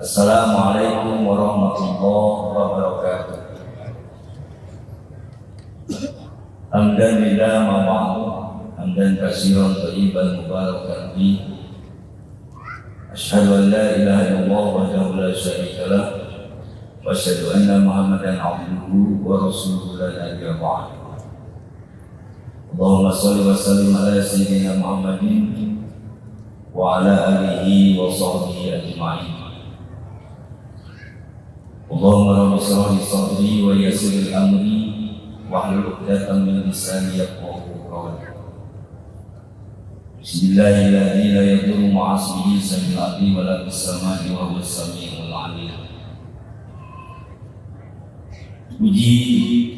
Assalamualaikum warahmatullahi wabarakatuh. Hamdan lillah wa ba'du, hamdan katsiran thayyiban mubarakan fi. Asyhadu an la ilaha illallah wahdahu la syarika lah wa asyhadu anna Muhammadan abduhu wa rasuluhu la nabiyya ba'd. Allahumma shalli wa sallim ala sayyidina Muhammadin wa ala alihi wa sahbihi ajma'in. Allahumma rabbi shrah li sadri wa yassir li amri wahlul 'uqdatam min lisani yafqahu qawli. Bismillahirrahmanirrahim. La yadurru ma'a ismihi sami'ul 'alim wa la bis-sama'i wa huwas sami'ul 'alim. Puji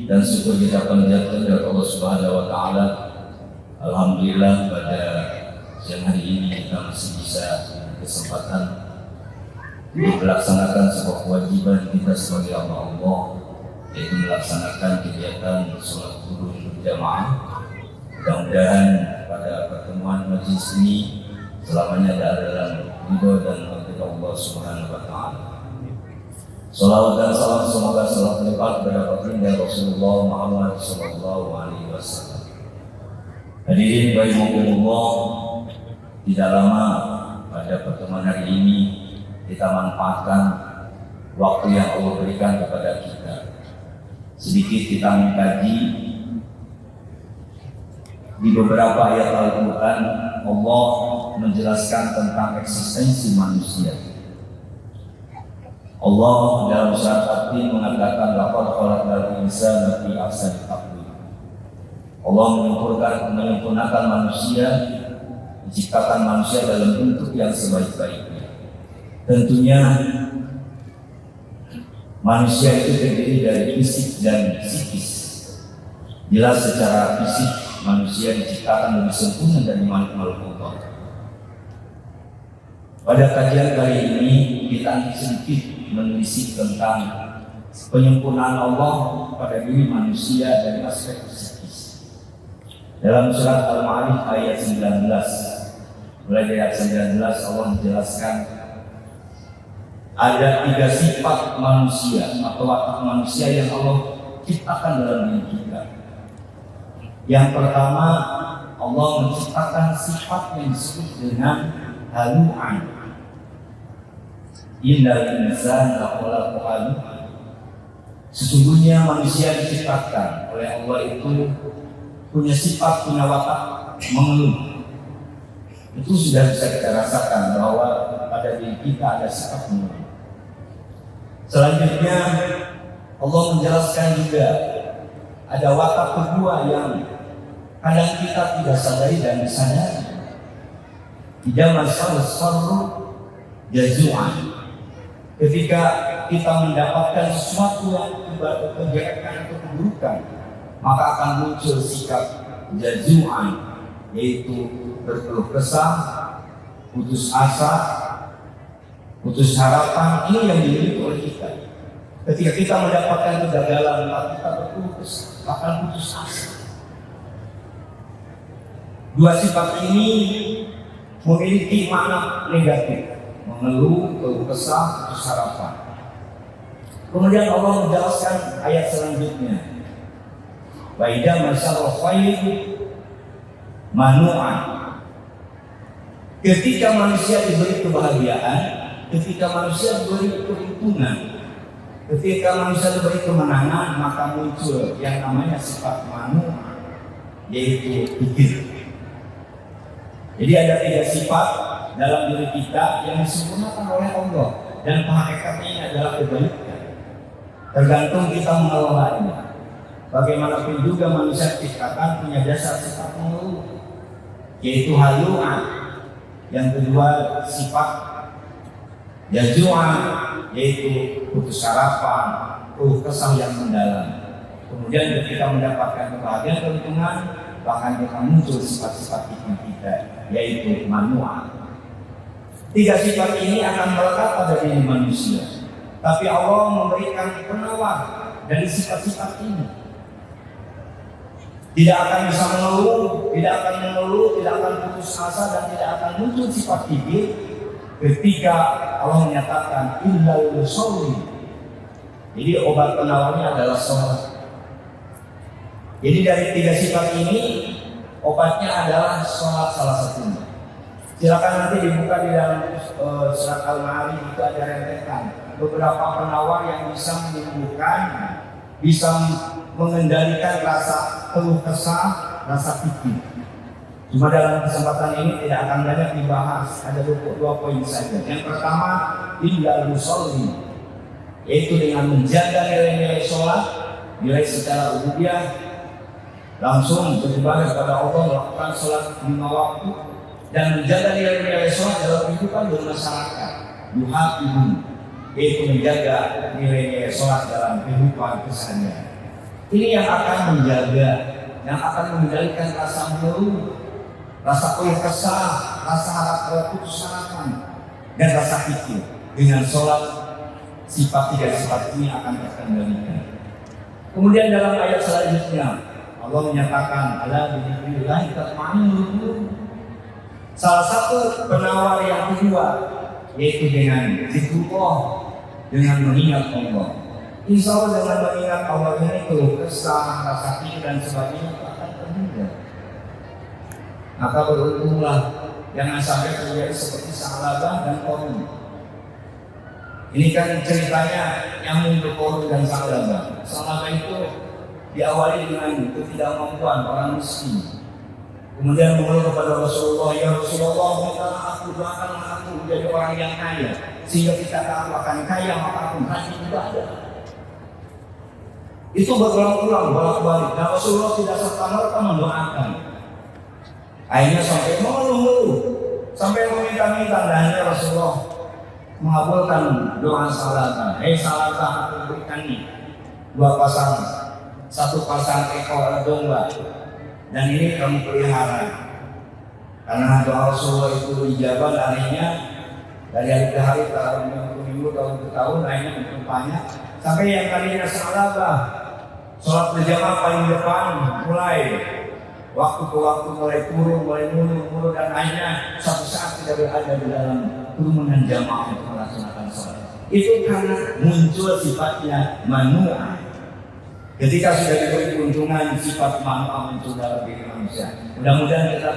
dan syukur kita panjatkan kepada Allah Subhanahu wa taala. Alhamdulillah pada siang hari ini kita masih bisa kesempatan melaksanakan sebuah kewajiban kita sebagai Allah, yaitu melaksanakan kegiatan sholat zuhur berjamaah. Mudah-mudahan pada pertemuan majelis ini selamanya ada dalam ridho dan rahmat Allah Subhanahu wa taala. Salawat dan salam semoga selalu terlipat kepada baginda Rasulullah Muhammad sallallahu alaihi wasallam. Hadirin rahimakumullah, tidak lama pada pertemuan hari ini kita manfaatkan waktu yang Allah berikan kepada kita. Sedikit kita mengkaji di beberapa ayat Al-Quran. Allah menjelaskan tentang eksistensi manusia. Allah dalam surat At-Tin mengatakan laqad khalaqnal insana fi ahsani taqwim. Allah menyempurnakan manusia, menciptakan manusia dalam bentuk yang sebaik-baiknya. Tentunya manusia itu terdiri dari fisik dan psikis. Jelas secara fisik manusia diciptakan lebih sempurna dari makhluk Allah. Pada kajian kali ini kita sedikit menelisik tentang penyempurnaan Allah pada diri manusia dari aspek psikis. Dalam surat Al-Ma'arij ayat 19, mulai dari ayat 19 Allah menjelaskan ada 3 sifat manusia atau watak manusia yang Allah ciptakan dalam diri kita. Yang pertama, Allah menciptakan sifat yang disebut dengan halu'an. Innal insana khuliqa halu'an. Sesungguhnya manusia diciptakan oleh Allah itu punya sifat, punya watak mengeluh. Itu sudah bisa kita rasakan bahwa pada diri kita ada sifat mengeluh. Selanjutnya Allah menjelaskan juga ada watak kedua yang kadang kita tidak sadari dan disadari. Tidak masalah sarru jazu'an. Ketika kita mendapatkan sesuatu yang kejelekan atau keburukan, maka akan muncul sikap jazu'an, yaitu berkeluh kesah, putus asa, putus harapan. Ini yang dimiliki oleh kita. Ketika kita mendapatkan kegagalan, maka kita berkeluh kesah, bahkan putus asa. Dua sifat ini memiliki makna negatif, mengeluh, keluh kesah, putus harapan. Kemudian Allah menjelaskan ayat selanjutnya, wa idza masal khair manu'an. Ketika manusia diberi kebahagiaan, ketika manusia diberi keuntungan, ketika manusia diberi kemenangan, maka muncul yang namanya sifat manu'an, yaitu pikir. Jadi ada 3 sifat dalam diri kita yang disempurnakan oleh Allah, dan hakikatnya ini adalah kebaikan. Tergantung kita mengelolanya. Bagaimanapun juga manusia diciptakan punya dasar sifat mengeluh, yaitu halu'an. Yang kedua sifat jazu'an, yaitu putus harapan, keluh kesah yang mendalam. Kemudian ketika mendapatkan kebahagiaan, keuntungan, bahkan kita muncul sifat-sifat kita, yaitu manu'an. 3 sifat ini akan melekat pada diri manusia, tapi Allah memberikan penawar dari sifat-sifat ini. Tidak akan bisa mengeluh, tidak akan putus asa, dan tidak akan muncul sifat pikir ketika Allah menyatakan illal musolli. Jadi obat penawarnya adalah sholat. Jadi dari 3 sifat ini obatnya adalah sholat salah satunya. Silakan nanti dibuka di dalam surat Al-Ma'arij, itu ada rentetan beberapa penawar yang bisa menyembuhkan, bisa mengendalikan rasa keluh kesah, rasa pikir. Cuma dalam kesempatan ini tidak akan banyak dibahas, ada 2 poin saja. Yang pertama, illal musolli, yaitu dengan menjaga nilai-nilai sholat, nilai secara ubudiyah, langsung beribadah kepada Allah, melakukan sholat 5 waktu, dan menjaga nilai-nilai sholat dalam kehidupan bermasyarakat. Yuhafidun, yaitu menjaga nilai-nilai sholat dalam kehidupan keseharian. Ini yang akan menjaga, yang akan mengendalikan rasa malu, rasa keluh kesah, rasa harap putus harapan, dan rasa pikir. Dengan sholat, sifat 3 sifat ini akan terkendalikan. Kemudian dalam ayat selanjutnya Allah menyatakan ala bidzikrillah tatma'innul qulub. Salah satu penawar yang kedua yaitu dengan zikrullah, dengan mengingat Allah. Insya Allah dengan mengingat Allah ini keluh kesah, rasa pikir dan sebagainya akan terhindar. Maka beruntunglah jangan sampai terjadi seperti Sa'labah dan Qarun. Ini kan ceritanya yang untuk Qarun dan Sa'labah. Sa'labah itu diawali dengan ketidakmampuan orang miskin. Kemudian mengeluh kepada Rasulullah, ya Rasulullah, mintalah aku, doakanlah aku menjadi orang yang kaya, sehingga kita tahu akan kaya maka aku rajin ibadah. Itu berulang-ulang, bolak-balik. Dan Rasulullah tidak serta-merta mendoakan. Akhirnya sampai mengeluh, sampai meminta-minta, dan akhirnya Rasulullah mengabulkan doa Sa'labah. Sa'labah, aku berikan nih 2 pasang, 1 pasang ekor domba, dan ini kamu pelihara. Karena doa Rasulullah itu dijawab, akhirnya dari hari ke hari, tahun ke minggu, tahun ke tahun, akhirnya makin banyak. Sampai yang kalinya Sa'labah sholat berjamaah paling depan, mulai waktu ke waktu mulai turun, mulai mundur, dan akhirnya suatu saat tidak berada di dalam kerumunan jamaah untuk melaksanakan sholat. Itu karena muncul sifatnya manu'ah. Ketika sudah diberi keuntungan, sifat manu'ah muncul dalam diri manusia. Mudah-mudahan kita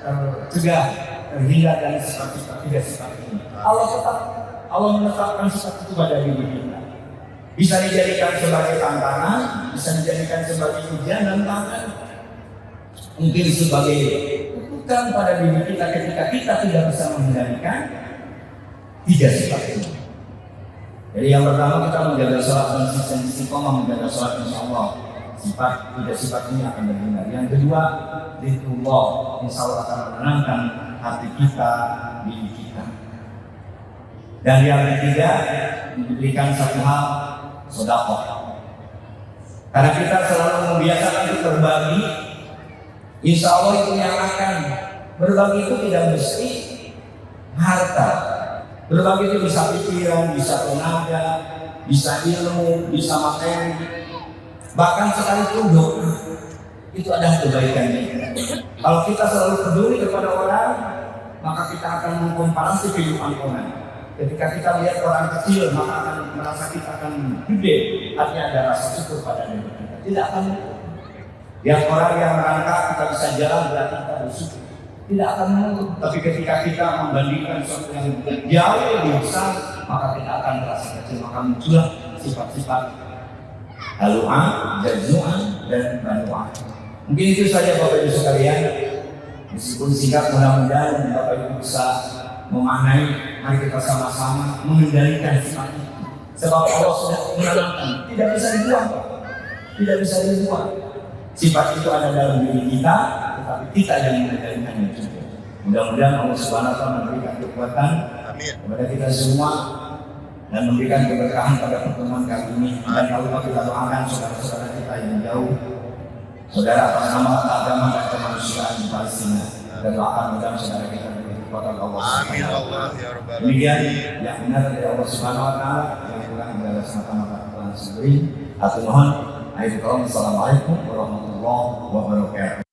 tercegah, terhindar dari sifat-sifat 3 sifat ini. Allah menetapkan sifat itu pada diri kita. Bisa dijadikan sebagai tantangan, bisa dijadikan sebagai ujian, dan bahkan mungkin sebagai kutukan pada diri kita ketika kita tidak bisa mengendalikan 3 sifat itu. Jadi yang pertama, kita menjaga sholat konsisten, istiqomah menjaga sholat, insya Allah sifat 3 sifat ini akan berguna. Yang kedua, zikrullah, insya Allah akan menenangkan hati kita, diri kita. Dan yang ketiga, diberikan satu hal, sedekah. Karena kita selalu membiasakan untuk berbagi, insya Allah itu yang akan berbagi itu tidak mesti harta. Berbagi itu bisa pikiran, bisa tenaga, bisa ilmu, bisa materi, bahkan sekalipun doa. Itu adalah kebaikannya. Kalau kita selalu peduli kepada orang, maka kita akan mengkomparasi kehidupan orang. Ketika kita lihat orang kecil, maka akan merasa kita akan gede. Artinya ada rasa syukur pada diri kita. Tidak akan lihat orang yang merangkak, kita bisa jalan, berarti kita bersyukur. Tidak akan menurut. Tapi ketika kita membandingkan sesuatu yang jauh lebih besar, maka kita akan merasa kecil. Maka muncullah sifat-sifat halu'ah, jaznu'ah, dan manu'ah. Mungkin itu saja Bapak Ibu sekalian. Meskipun singkat, mudah-mudahan Bapak Ibu bisa memaknai. Mari kita sama-sama mengendalikan sifat itu. Sebab Allah sudah menanamkan, tidak bisa dibuang, tidak bisa dibuang. Sifat itu ada dalam diri kita, tetapi kita yang mengendalikannya juga. Mudah-mudahan Allah Subhanahu wa Ta'ala memberikan kekuatan kepada kita semua dan memberikan keberkahan pada pertemuan kali ini. Dan kalau kita doakan saudara-saudara kita yang jauh, saudara atas nama agama dan kemanusiaan di Palestina, dan doakan mudah saudara kita diberi kekuatan Allah Subhanahu wa Ta'ala. Demikian yang benar dari Allah Subhanahu wa Ta'ala, yang kurang adalah semata-mata Tuhan sendiri. Atur mohon. Assalamualaikum warahmatullahi wabarakatuh.